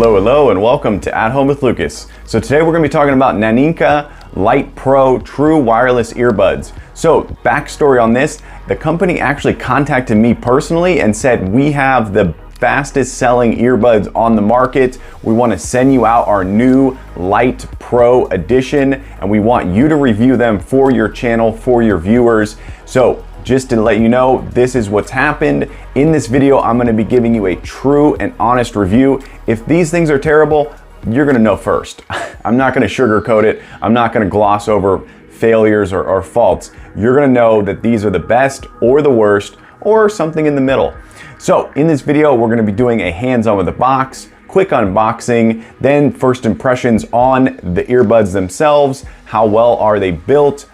Hello, hello, and welcome to At Home with Lucas. So today we're going to be talking about Naenka Lite Pro True Wireless Earbuds. So backstory on this, the company actually contacted me personally and said, we have the fastest selling earbuds on the market. We want to send you out our new Lite Pro edition, and we want you to review them for your channel, for your viewers. So just to let you know, this is what's happened. In this video, I'm gonna be giving you a true and honest review. If these things are terrible, you're gonna know first. I'm not gonna sugarcoat it. I'm not gonna gloss over failures or faults. You're gonna know that these are the best or the worst or something in the middle. So in this video, we're gonna be doing a hands-on with the box, quick unboxing, then first impressions on the earbuds themselves. How well are they built?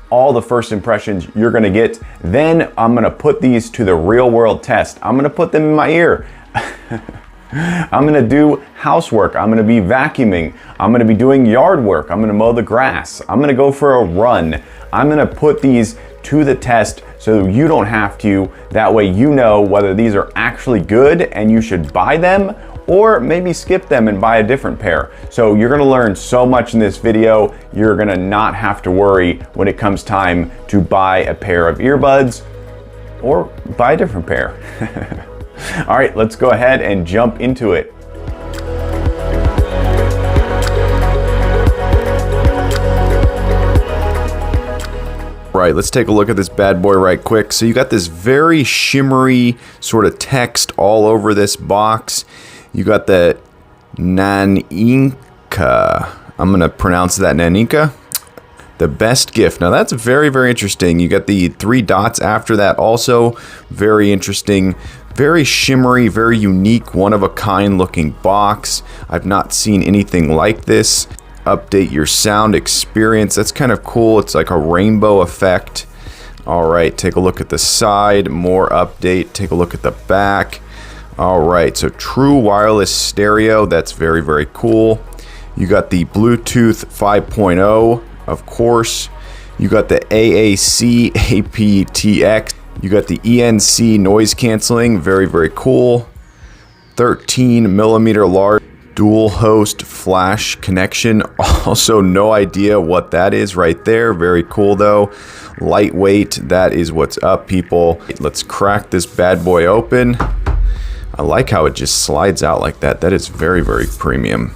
All the first impressions you're gonna get. Then I'm gonna put these to the real world test. I'm gonna put them in my ear. I'm gonna do housework. I'm gonna be vacuuming. I'm gonna be doing yard work. I'm gonna mow the grass. I'm gonna go for a run. I'm gonna put these to the test so you don't have to. That way you know whether these are actually good and you should buy them, or maybe skip them and buy a different pair. So you're gonna learn so much in this video. You're gonna not have to worry when it comes time to buy a pair of earbuds or buy a different pair. All right, let's go ahead and jump into it. Right, let's take a look at this bad boy right quick. So you got this very shimmery sort of text all over this box. You got the Naenka, I'm gonna pronounce that Naenka, the best gift. Now that's very, very interesting. You got the 3 dots after that also, very interesting, very shimmery, very unique, one of a kind looking box. I've not seen anything like this. Update your sound experience, that's kind of cool. It's like a rainbow effect. All right, take a look at the side, more update, take a look at the back. All right, so true wireless stereo, that's very, very cool. You got the Bluetooth 5.0, of course. You got the aac-aptx. You got the ENC noise canceling, very, very cool. 13mm large dual host flash connection. Also no idea what that is right there. Very cool though. Lightweight, that is what's up, people. Let's crack this bad boy open. I like how it just slides out like that. That is very, very premium.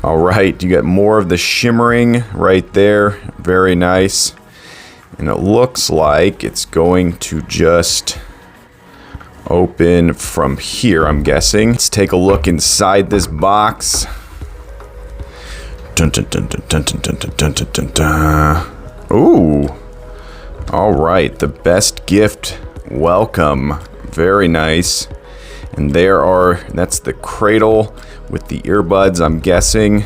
All right, you got more of the shimmering right there. Very nice. And it looks like it's going to just open from here, I'm guessing. Let's take a look inside this box. Dun, dun, dun, dun, dun, dun, dun, dun, dun, dun, dun. Ooh. All right, the best gift. Welcome. Very nice. And that's the cradle with the earbuds, I'm guessing.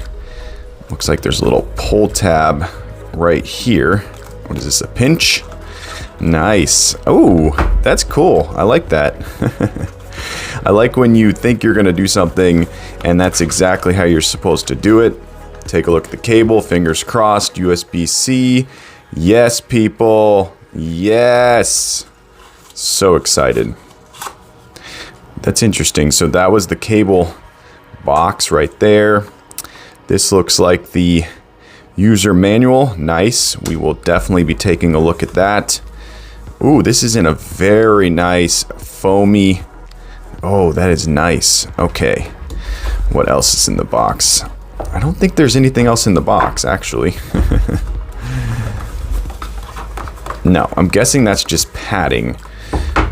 Looks like there's a little pull tab right here. What is this, a pinch? Nice. Oh, that's cool. I like that. I like when you think you're gonna do something and that's exactly how you're supposed to do it. Take a look at the cable, fingers crossed, USB-C. Yes, people, yes. So excited. That's interesting. So that was the cable box right there. This looks like the user manual. Nice. We will definitely be taking a look at that. Ooh, this is in a very nice foamy. Oh, that is nice. Okay. What else is in the box? I don't think there's anything else in the box, actually. No, I'm guessing that's just padding.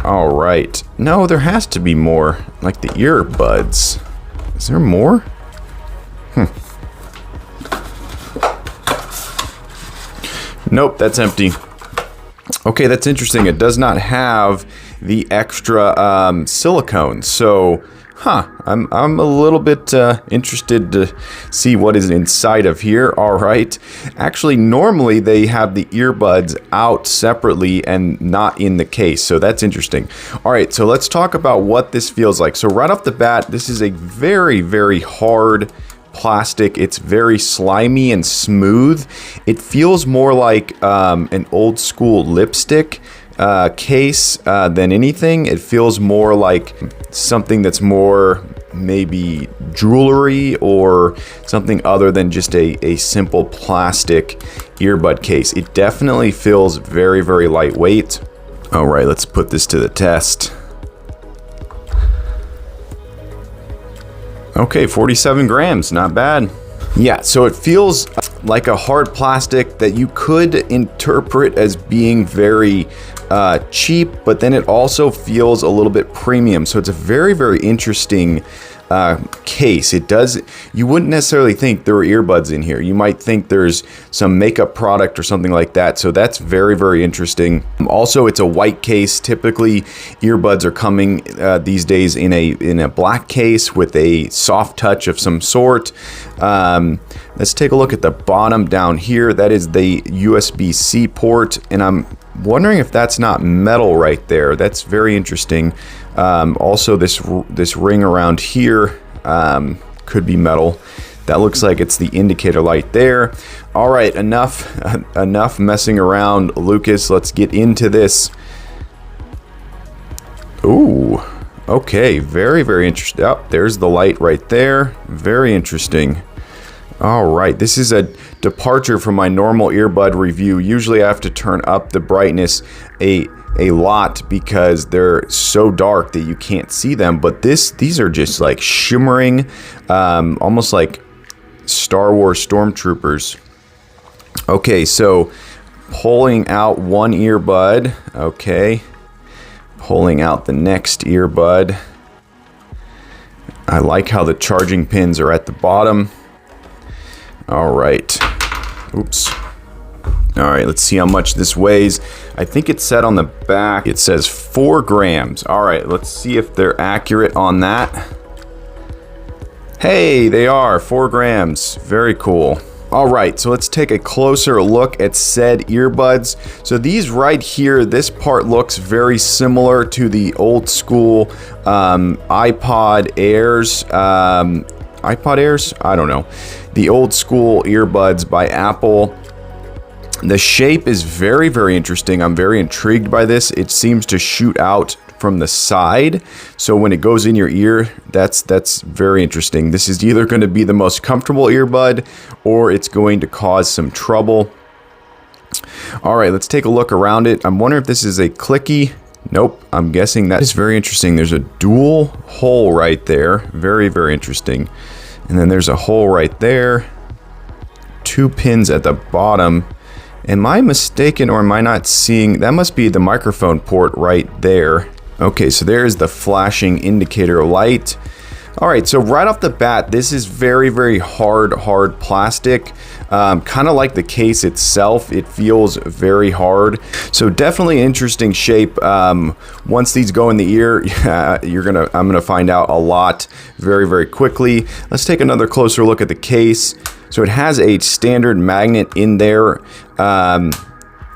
All right. No, there has to be more, like the earbuds. Is there more? Nope, that's empty. Okay, that's interesting. It does not have the extra silicone. So, I'm a little bit interested to see what is inside of here. All right. Actually, normally they have the earbuds out separately and not in the case. So that's interesting. All right, so let's talk about what this feels like. So right off the bat, this is a very, very hard plastic. It's very slimy and smooth. It feels more like an old school lipstick case than anything. It feels more like something that's more maybe jewelry or something other than just a simple plastic earbud case. It definitely feels very, very lightweight. All right, let's put this to the test. Okay, 47 grams, not bad. Yeah, so it feels like a hard plastic that you could interpret as being very cheap, but then it also feels a little bit premium. So it's a very, very interesting case. It does, you wouldn't necessarily think there were earbuds in here. You might think there's some makeup product or something like that. So that's very, very interesting. Also, it's a white case. Typically, earbuds are coming these days in a black case with a soft touch of some sort. Let's take a look at the bottom down here. That is the USB-C port, and I'm wondering if that's not metal right there. That's very interesting. Also, this ring around here could be metal. That looks like it's the indicator light there. All right, enough messing around, Lucas. Let's get into this. Ooh, okay, very, very interesting. Oh, there's the light right there. Very interesting. All right, this is a departure from my normal earbud review. Usually I have to turn up the brightness a lot because they're so dark that you can't see them, but these are just like shimmering, almost like Star Wars stormtroopers. Okay, so pulling out one earbud. Okay, pulling out the next earbud. I like how the charging pins are at the bottom. All right. Oops. All right, let's see how much this weighs. I think it said on the back, it says 4 grams. All right, let's see if they're accurate on that. Hey, they are 4 grams. Very cool. All right, so let's take a closer look at said earbuds. So these right here, this part looks very similar to the old school iPod Airs. iPod Airs? I don't know. The old school earbuds by Apple. The shape is very, very interesting. I'm very intrigued by this. It seems to shoot out from the side. So when it goes in your ear, that's very interesting. This is either going to be the most comfortable earbud or it's going to cause some trouble. All right, let's take a look around it. I'm wondering if this is a clicky. Nope, I'm guessing that is very interesting. There's a dual hole right there. Very, very interesting. And then there's a hole right there. 2 pins at the bottom. Am I mistaken or am I not seeing? That must be the microphone port right there. Okay, so there's the flashing indicator light. All right, so right off the bat, this is very, very hard plastic. Kind of like the case itself, it feels very hard. So definitely an interesting shape. Once these go in the ear, I'm gonna find out a lot very, very quickly. Let's take another closer look at the case. So it has a standard magnet in there.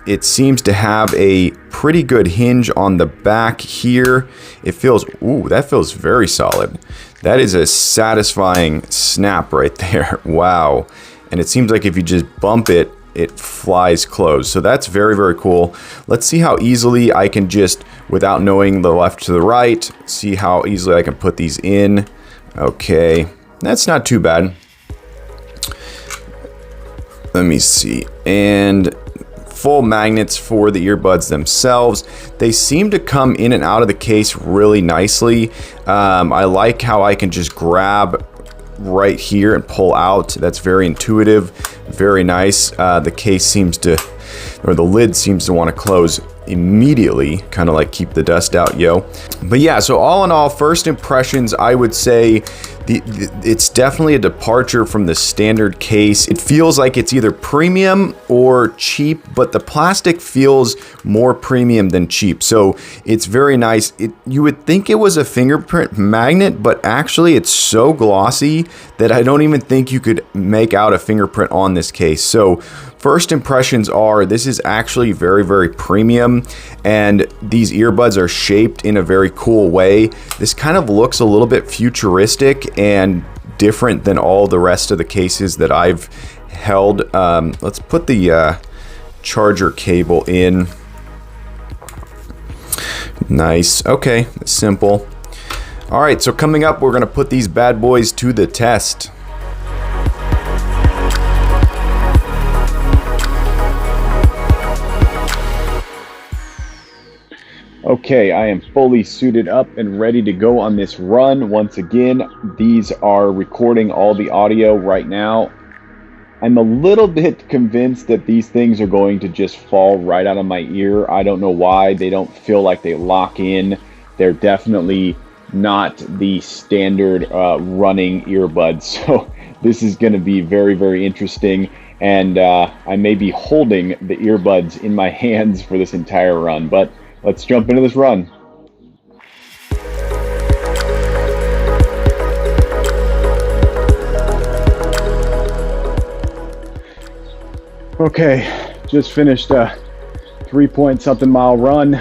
It seems to have a pretty good hinge on the back here. It feels, ooh, that feels very solid. That is a satisfying snap right there. Wow. And it seems like if you just bump it, it flies closed. So that's very, very cool. Let's see how easily I can just, without knowing the left to the right, see how easily I can put these in. Okay, that's not too bad. Let me see. And full magnets for the earbuds themselves. They seem to come in and out of the case really nicely. I like how I can just grab right here and pull out. That's very intuitive, very nice. The case seems to, or the lid seems to want to close immediately, kind of like keep the dust out, yo. But yeah, so all in all, first impressions, I would say it's definitely a departure from the standard case. It feels like it's either premium or cheap, but the plastic feels more premium than cheap. So it's very nice. You would think it was a fingerprint magnet, but actually it's so glossy that I don't even think you could make out a fingerprint on this case. So first impressions are this is actually very, very premium, and these earbuds are shaped in a very cool way. This kind of looks a little bit futuristic and different than all the rest of the cases that I've held. Let's put the charger cable in. Nice. Okay, simple. All right, so coming up, we're gonna put these bad boys to the test. Okay, I am fully suited up and ready to go on this run. Once again, these are recording all the audio right now. I'm a little bit convinced that these things are going to just fall right out of my ear. I don't know why. They don't feel like they lock in. They're definitely not the standard running earbuds. So this is going to be very, very interesting. And I may be holding the earbuds in my hands for this entire run. But let's jump into this run. Okay, just finished a 3-point-something mile run.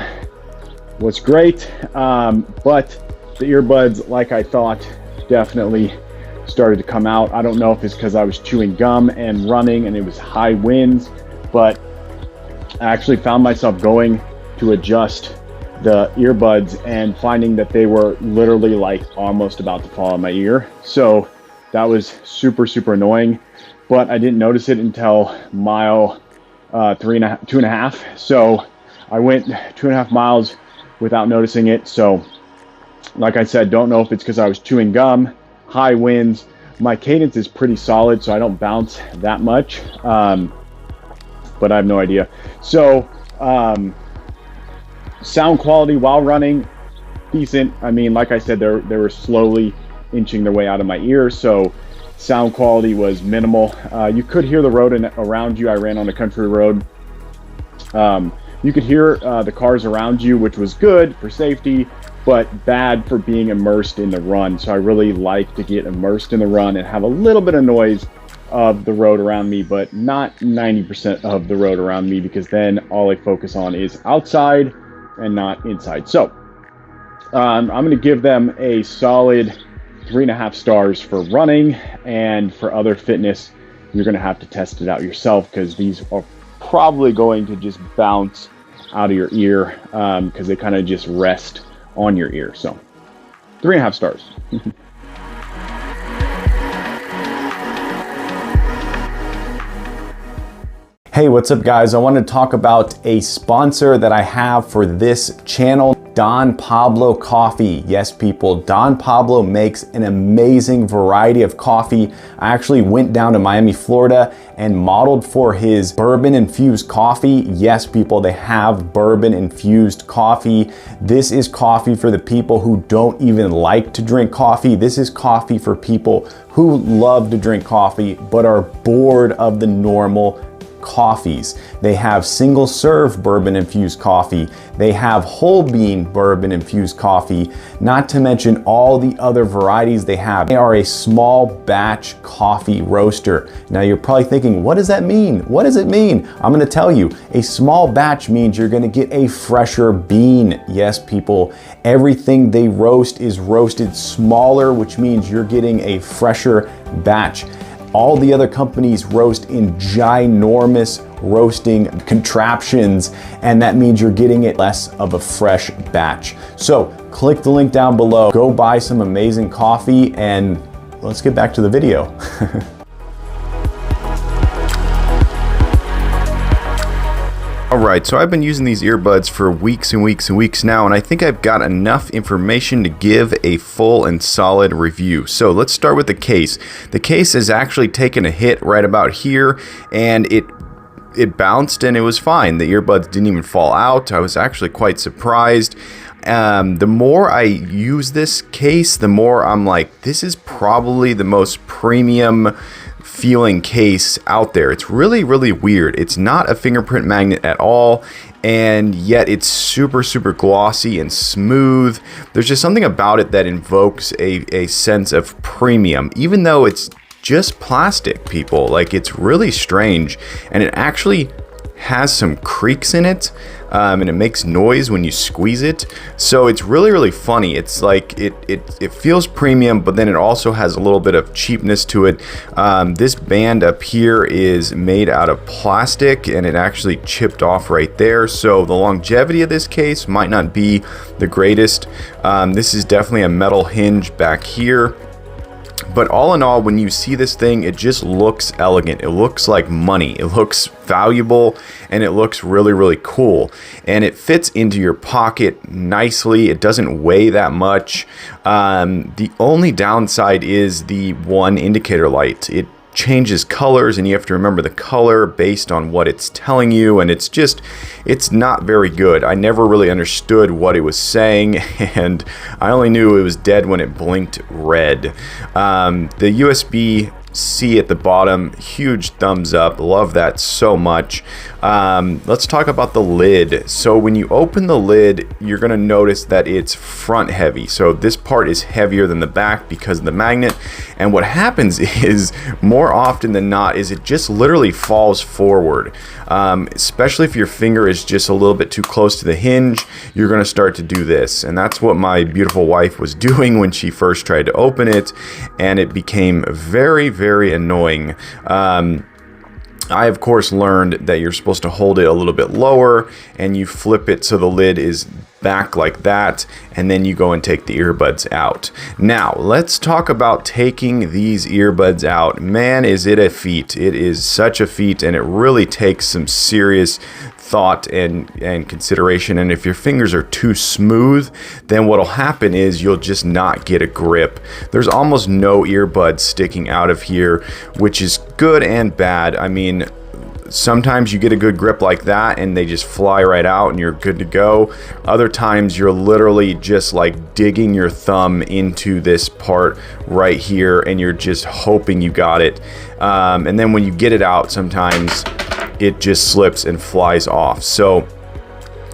Was great, but the earbuds, like I thought, definitely started to come out. I don't know if it's because I was chewing gum and running and it was high winds, but I actually found myself going to adjust the earbuds and finding that they were literally like almost about to fall on my ear. So that was super, super annoying, but I didn't notice it until mile 2.5. So I went 2.5 miles without noticing it. So like I said, don't know if it's because I was chewing gum, high winds. My cadence is pretty solid, so I don't bounce that much, but I have no idea. So sound quality while running, decent. I mean, like I said, they were slowly inching their way out of my ear, so sound quality was minimal. You could hear the road around you. I ran on a country road. You could hear the cars around you, which was good for safety, but bad for being immersed in the run. So I really like to get immersed in the run and have a little bit of noise of the road around me, but not 90% of the road around me, because then all I focus on is outside and not inside. So I'm going to give them a solid 3.5 stars for running, and for other fitness, you're going to have to test it out yourself, because these are probably going to just bounce out of your ear, because they kind of just rest on your ear. So 3.5 stars. Hey, what's up guys? I want to talk about a sponsor that I have for this channel, Don Pablo Coffee. Yes, people, Don Pablo makes an amazing variety of coffee. I actually went down to Miami, Florida and modeled for his bourbon infused coffee. Yes, people, they have bourbon infused coffee. This is coffee for the people who don't even like to drink coffee. This is coffee for people who love to drink coffee but are bored of the normal coffees. They have single serve bourbon infused coffee. They have whole bean bourbon infused coffee, not to mention all the other varieties they have. They are a small batch coffee roaster. Now you're probably thinking, what does that mean? What does it mean? I'm going to tell you. A small batch means you're going to get a fresher bean. Yes, people, everything they roast is roasted smaller, which means you're getting a fresher batch. All the other companies roast in ginormous roasting contraptions, and that means you're getting it less of a fresh batch. So click the link down below, go buy some amazing coffee, and let's get back to the video. All right, so I've been using these earbuds for weeks and weeks and weeks now, and I think I've got enough information to give a full and solid review. So let's start with the case. The case has actually taken a hit right about here, and it bounced and it was fine. The earbuds didn't even fall out. I was actually quite surprised. The more I use this case, the more I'm like, this is probably the most premium feeling case out there. It's really, really weird. It's not a fingerprint magnet at all, and yet it's super, super glossy and smooth. There's just something about it that invokes a sense of premium, even though it's just plastic, people. Like, it's really strange, and it actually has some creaks in it. and it makes noise when you squeeze it. So it's really, really funny. It's like it feels premium, but then it also has a little bit of cheapness to it. This band up here is made out of plastic, and it actually chipped off right there. So the longevity of this case might not be the greatest. This is definitely a metal hinge back here. But all in all, when you see this thing, it just looks elegant. It looks like money. It looks valuable, and it looks really, really cool. And it fits into your pocket nicely. It doesn't weigh that much. The only downside is the one indicator light. It changes colors, and you have to remember the color based on what it's telling you, and it's not very good. I never really understood what it was saying, and I only knew it was dead when it blinked red. The USB-C at the bottom, huge thumbs up, love that so much. Let's talk about the lid. So when you open the lid, you're gonna notice that it's front heavy. So this part is heavier than the back because of the magnet. And what happens is, more often than not, is it just literally falls forward. Especially if your finger is just a little bit too close to the hinge, you're gonna start to do this. And that's what my beautiful wife was doing when she first tried to open it, and it became very, very annoying. I, of course, learned that you're supposed to hold it a little bit lower, and you flip it so the lid is back like that, and then you go and take the earbuds out. Now, let's talk about taking these earbuds out. Man, is it a feat. It is such a feat, and it really takes some serious thought and consideration. And if your fingers are too smooth, then what'll happen is you'll just not get a grip. There's almost no earbuds sticking out of here, which is good and bad. I mean, sometimes you get a good grip like that and they just fly right out and you're good to go. Other times you're literally just like digging your thumb into this part right here, and you're just hoping you got it. And then when you get it out, sometimes it just slips and flies off. So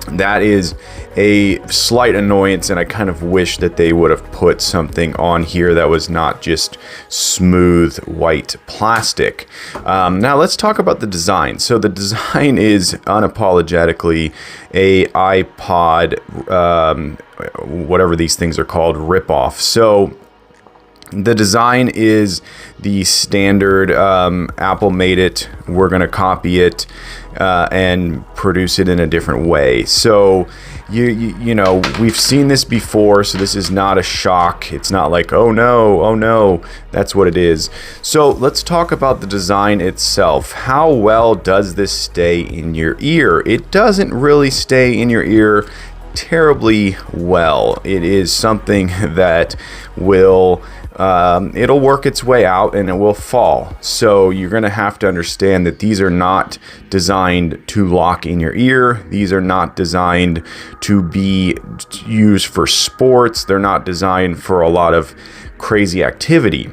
that is a slight annoyance, and I kind of wish that they would have put something on here that was not just smooth white plastic. Now let's talk about the design. So the design is unapologetically a iPod, whatever these things are called, ripoff. So the design is the standard. Apple made it. We're going to copy it and produce it in a different way. So you know, we've seen this before, so this is not a shock. It's not like, oh no, that's what it is. So let's talk about the design itself. How well does this stay in your ear? It doesn't really stay in your ear terribly well. It is something that will it'll work its way out and it will fall. So you're going to have to understand that these are not designed to lock in your ear. These are not designed to be used for sports. They're not designed for a lot of crazy activity.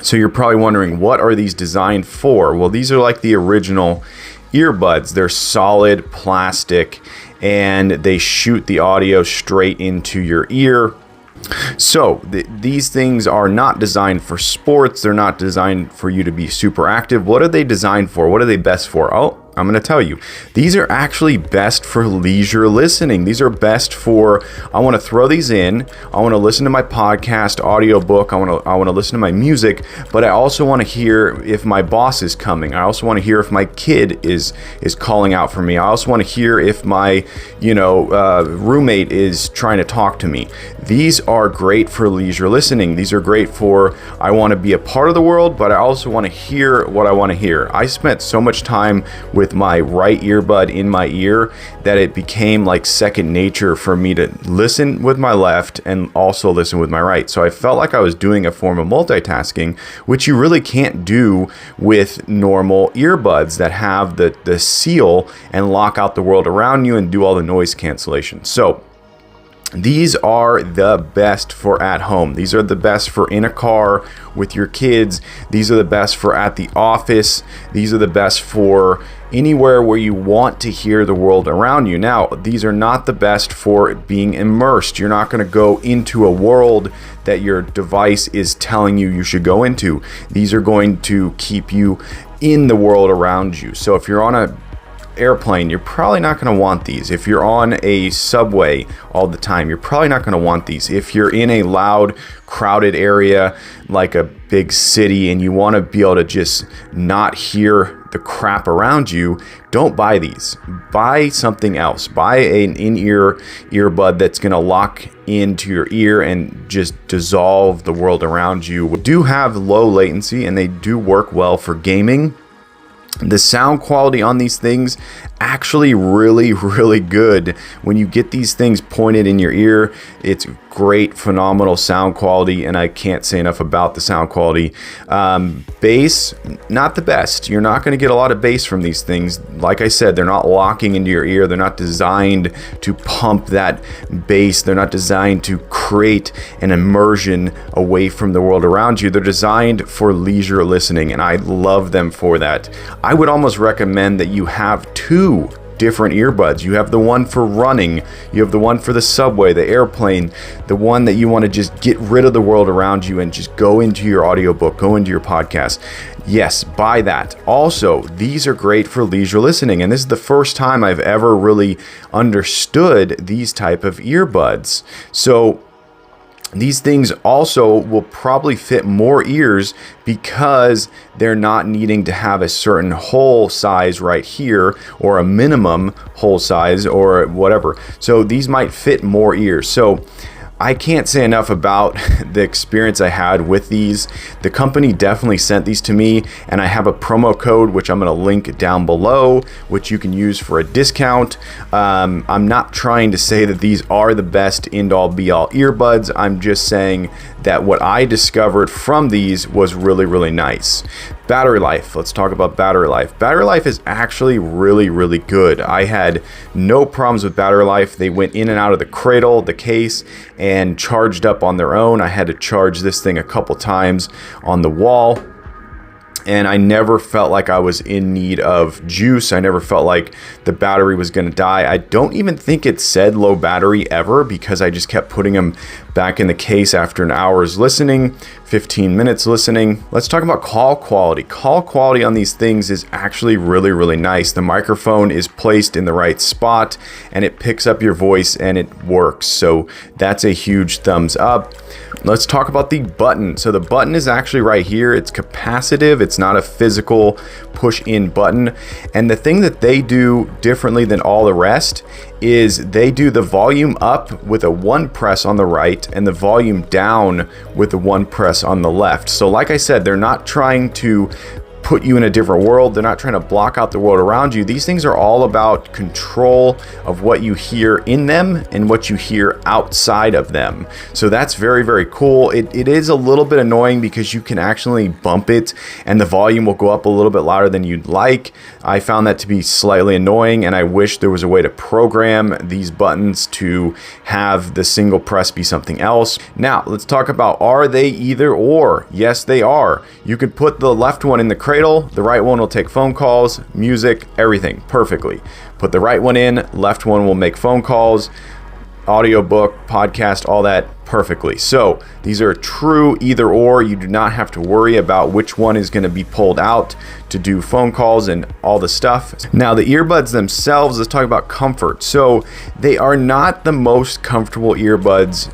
So you're probably wondering, what are these designed for? Well, these are like the original earbuds. They're solid plastic, and they shoot the audio straight into your ear. So these things are not designed for sports. They're not designed for you to be super active. What are they designed for? What are they best for? Oh, I'm going to tell you. These are actually best for leisure listening. These are best for, I want to throw these in. I want to listen to my podcast, audiobook. I want to listen to my music, but I also want to hear if my boss is coming. I also want to hear if my kid is calling out for me. I also want to hear if my, roommate is trying to talk to me. These are great for leisure listening. These are great for, I want to be a part of the world, but I also want to hear what I want to hear. I spent so much time with my right earbud in my ear that it became like second nature for me to listen with my left and also listen with my right. So I felt like I was doing a form of multitasking, which you really can't do with normal earbuds that have the seal and lock out the world around you and do all the noise cancellation. So these are the best for at home. These are the best for in a car with your kids. These are the best for at the office. These are the best for anywhere where you want to hear the world around you. Now, these are not the best for being immersed. You're not going to go into a world that your device is telling you should go into. These are going to keep you in the world around you. So if you're on a airplane, you're probably not going to want these. If you're on a subway all the time, you're probably not going to want these. If you're in a loud, crowded area like a big city and you want to be able to just not hear the crap around you, don't buy these. Buy something else. Buy an in-ear earbud that's going to lock into your ear and just dissolve the world around you. They do have low latency and they do work well for gaming. The sound quality on these things actually really good. When you get these things pointed in your ear, it's great, phenomenal sound quality, and I can't say enough about the sound quality. Bass, not the best. You're not going to get a lot of bass from these things. Like I said, they're not locking into your ear. They're not designed to pump that bass. They're not designed to create an immersion away from the world around you. They're designed for leisure listening, and I love them for that. I would almost recommend that you have two different earbuds. You have the one for running, you have the one for the subway, the airplane, the one that you want to just get rid of the world around you and just go into your audiobook, go into your podcast. Yes, buy that. Also, these are great for leisure listening, and this is the first time I've ever really understood these type of earbuds. So these things also will probably fit more ears because they're not needing to have a certain hole size right here or a minimum hole size or whatever. So these might fit more ears. So I can't say enough about the experience I had with these. The company definitely sent these to me, and I have a promo code which I'm going to link down below, which you can use for a discount. I'm not trying to say that these are the best end-all be-all earbuds. I'm just saying that what I discovered from these was really nice. Battery life. Let's talk about battery life. Battery life is actually really good. I had no problems with battery life. They went in and out of the cradle, the case, and charged up on their own. I had to charge this thing a couple times on the wall, and I never felt like I was in need of juice. I never felt like the battery was going to die. I don't even think it said low battery ever because I just kept putting them back in the case after an hour's listening, 15 minutes listening. Let's talk about call quality. Call quality on these things is actually really nice. The microphone is placed in the right spot and it picks up your voice and it works. So that's a huge thumbs up. Let's talk about the button. So the button is actually right here. It's capacitive. It's not a physical push in button. And the thing that they do differently than all the rest is they do the volume up with a one press on the right and the volume down with the one press on the left. So like I said, they're not trying to put you in a different world. They're not trying to block out the world around you. These things are all about control of what you hear in them and what you hear outside of them. So that's very cool. It is a little bit annoying because you can actually bump it and the volume will go up a little bit louder than you'd like. I found that to be slightly annoying, and I wish there was a way to program these buttons to have the single press be something else. Now let's talk about, are they either or? Yes, they are. You could put the left one in the cradle, the right one will take phone calls, music, everything perfectly. Put the right one in, left one will make phone calls, audiobook, podcast, all that perfectly. So these are true either or. You do not have to worry about which one is going to be pulled out to do phone calls and all the stuff. Now the earbuds themselves, let's talk about comfort. So they are not the most comfortable earbuds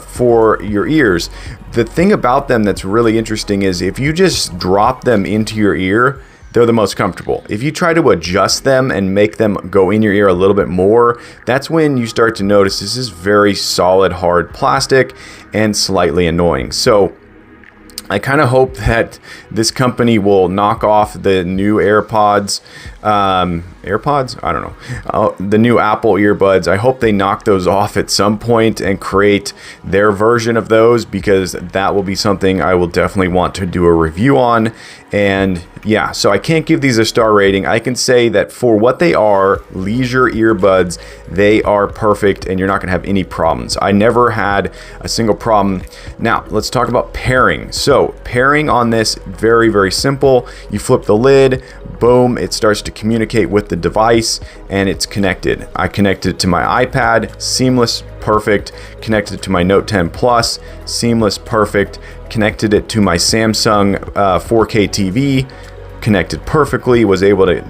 for your ears. The thing about them that's really interesting is if you just drop them into your ear, they're the most comfortable. If you try to adjust them and make them go in your ear a little bit more, that's when you start to notice this is very solid, hard plastic and slightly annoying. So I kind of hope that this company will knock off the new AirPods. AirPods? I don't know. The new Apple earbuds. I hope they knock those off at some point and create their version of those, because that will be something I will definitely want to do a review on. And yeah, so I can't give these a star rating. I can say that for what they are, leisure earbuds, they are perfect and you're not gonna have any problems. I never had a single problem. Now, let's talk about pairing. So pairing on this, very simple. You flip the lid, boom, it starts to communicate with the device and it's connected. I connected it to my iPad, seamless, perfect. Connected it to my Note 10 Plus, seamless, perfect. Connected it to my Samsung 4K TV, connected perfectly, was able to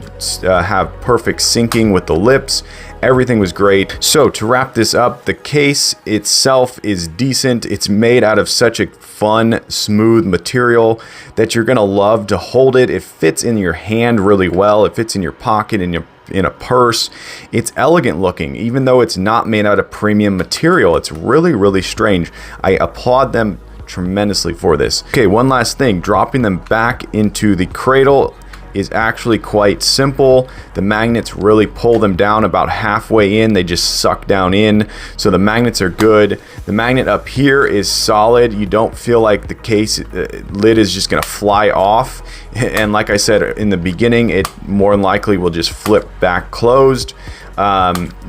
have perfect syncing with the lips. Everything was great. So to wrap this up, the case itself is decent. It's made out of such a fun, smooth material that you're gonna love to hold it. It fits in your hand really well. It fits in your pocket, in a purse. It's elegant looking, even though it's not made out of premium material. It's really, really strange. I applaud them tremendously for this. Okay, one last thing, dropping them back into the cradle is actually quite simple. The magnets really pull them down about halfway in. They just suck down in. So the magnets are good. The magnet up here is solid. You don't feel like the case lid is just gonna fly off. And like I said in the beginning, it more than likely will just flip back closed.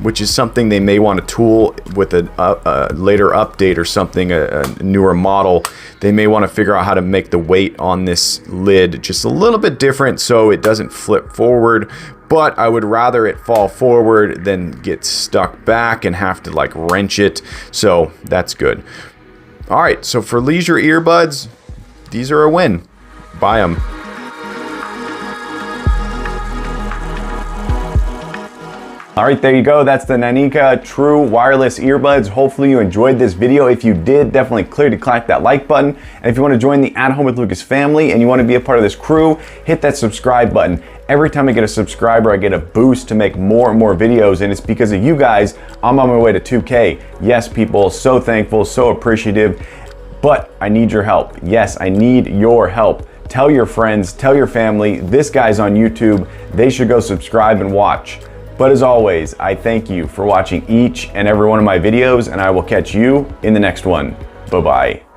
Which is something they may want to tool with a later update or something, a newer model. They may want to figure out how to make the weight on this lid just a little bit different so it doesn't flip forward. But I would rather it fall forward than get stuck back and have to like wrench it. So that's good. All right, so for leisure earbuds, these are a win. Buy them. All right, there you go. That's the Naenka True Wireless Earbuds. Hopefully you enjoyed this video. If you did, definitely click that like button. And if you want to join the At Home with Lucas family and you want to be a part of this crew, hit that subscribe button. Every time I get a subscriber, I get a boost to make more and more videos, and it's because of you guys I'm on my way to 2K. Yes, people, so thankful, so appreciative, but I need your help. Yes, I need your help. Tell your friends, tell your family, this guy's on YouTube. They should go subscribe and watch. But as always, I thank you for watching each and every one of my videos, and I will catch you in the next one. Bye-bye.